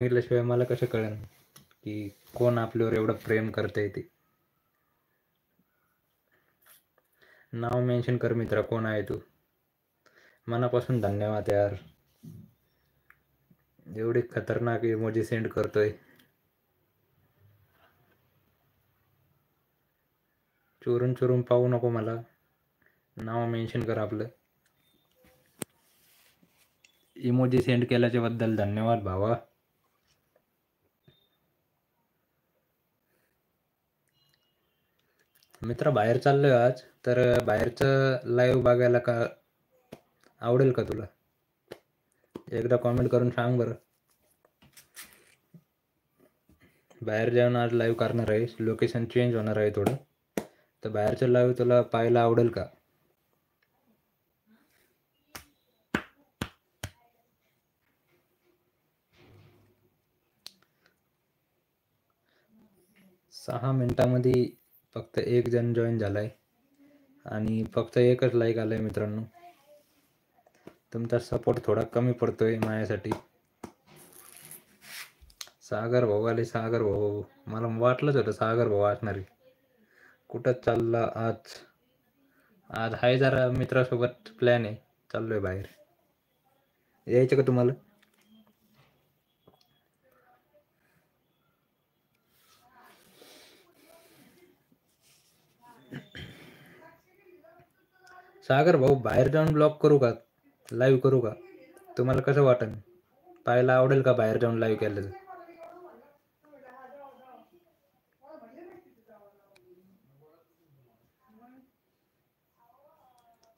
सांगितल्याशिवाय मला कसं कळेल की कोण आपल्यावर एवढं प्रेम करतंय ते. नाव मेन्शन कर मित्रा, कोण आहे तू. मनापासून धन्यवाद यार, एवढी खतरनाक इमोजी सेंड करतोय. चोरून चोरून पाहू नको मला, नाव मेन्शन कर आपलं. इमोजी सेंड केल्याच्या बद्दल धन्यवाद भावा. मित्रा बाहेर चाललोय आज, तर बाहेरचं लाईव्ह बघायला का आवडेल का तुला? एकदा कॉमेंट करून सांग बरं. बाहेर जाऊन आज लाईव्ह करणार आहे, लोकेशन चेंज होणार आहे थोडं, तर बाहेरचं लाईव्ह तुला पाहायला आवडेल का? सहा मिनिटांमध्ये फक्त एक जण जॉईन झालाय आणि फक्त एकच लाईक आलाय मित्रांनो. तुमचा सपोर्ट थोडा कमी पडतोय माझ्यासाठी. सागर भाऊ आले, सागर भाऊ. मला वाटलंच होतं सागर भाऊ असणार आहे. कुठं चालला आज? आज आहे जरा मित्रासोबत प्लॅन आहे, चाललोय बाहेर. यायचं का तुम्हाला? सागर भाऊ बाहेर जाऊन ब्लॉग करू का, लाईव्ह करू का? तुम्हाला कसं वाटेल? पाहायला आवडेल का बाहेर जाऊन लाईव्ह केलं तर?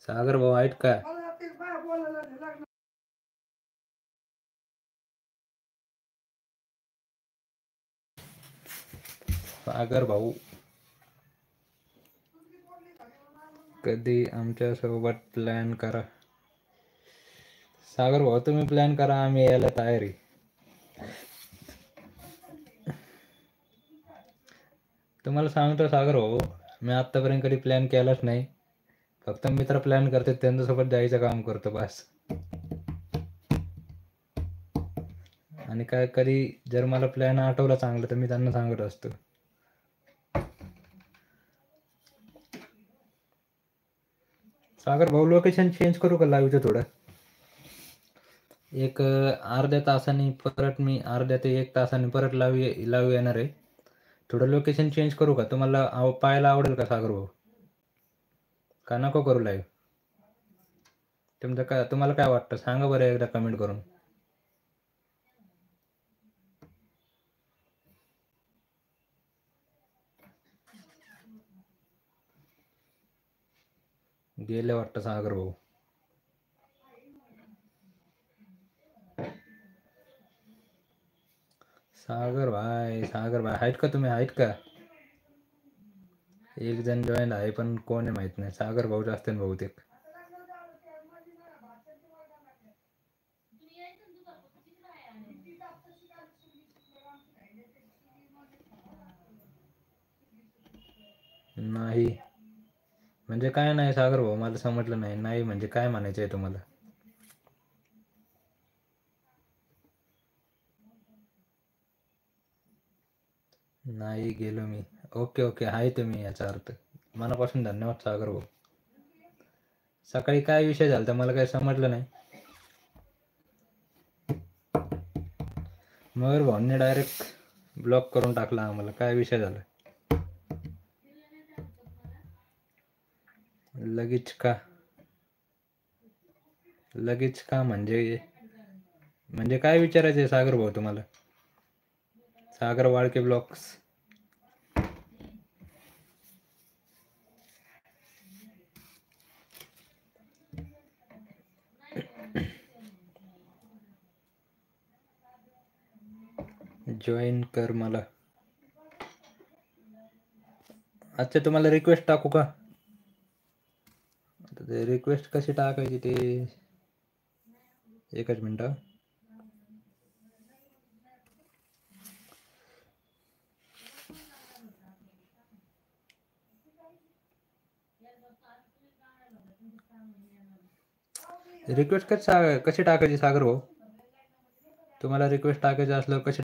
सागर भाऊ आहेत का? सागर भाऊ कधी आमच्यासोबत प्लॅन करा. सागर भाऊ तुम्ही प्लॅन करा, आम्ही यायला तयार आहे. तुम्हाला सांगतो सागर भाऊ, मी आत्तापर्यंत कधी प्लॅन केलाच नाही. फक्त मित्र प्लॅन करते, त्यांच्यासोबत जायचं काम करतो बस. आणि काय कधी जर मला प्लॅन आठवला चांगलं तर मी त्यांना सांगत असतो. सागर भाऊ लोकेशन चेंज करू का लाईव्हचं थोडं? एक अर्ध्या तासाने परत मी, अर्ध्या ते 1 तासाने परत लाईव्ह येणार आहे. थोडं लोकेशन चेंज करू का? तुम्हाला पाहायला आवडेल का सागर भाऊ? का नको करू लाईव्ह? तुमचं काय, तुम्हाला काय वाटतं सांगा बरं एकदा कमेंट करून. गेले वाटतं सागर भाऊ. सागर भाई, सागर भाई आहेत का तुम्ही? आहेत का? एक जण जॉईन आहे पण कोण आहे माहित नाही. सागर भाऊच असते ना बहुतेक. नाही म्हणजे काय नाही सागर भाऊ, मला समजलं नाही. नाही म्हणजे काय म्हणायचं आहे तुम्हाला? नाही गेलो मी. ओके ओके, आहे तुम्ही याचा अर्थ. मनापासून धन्यवाद सागर भाऊ. सकाळी काय विषय झाला तर मला काही समजलं नाही. मयूर भाऊंनी डायरेक्ट ब्लॉक करून टाकला आम्हाला. काय विषय झाला? लगेच का? लगेच का म्हणजे काय विचारायचं आहे सागर भाऊ तुम्हाला? सागर वाळके ब्लॉक्स. जॉईन कर मला. अच्छा तुम्हाला रिक्वेस्ट टाकू का? ते रिक्वेस्ट कशी टाकायची ते, एकच मिनटं. रिक्वेस्ट कशी टाकायची सागर भाऊ? तुम्हाला रिक्वेस्ट टाकायची असल्यावर कशी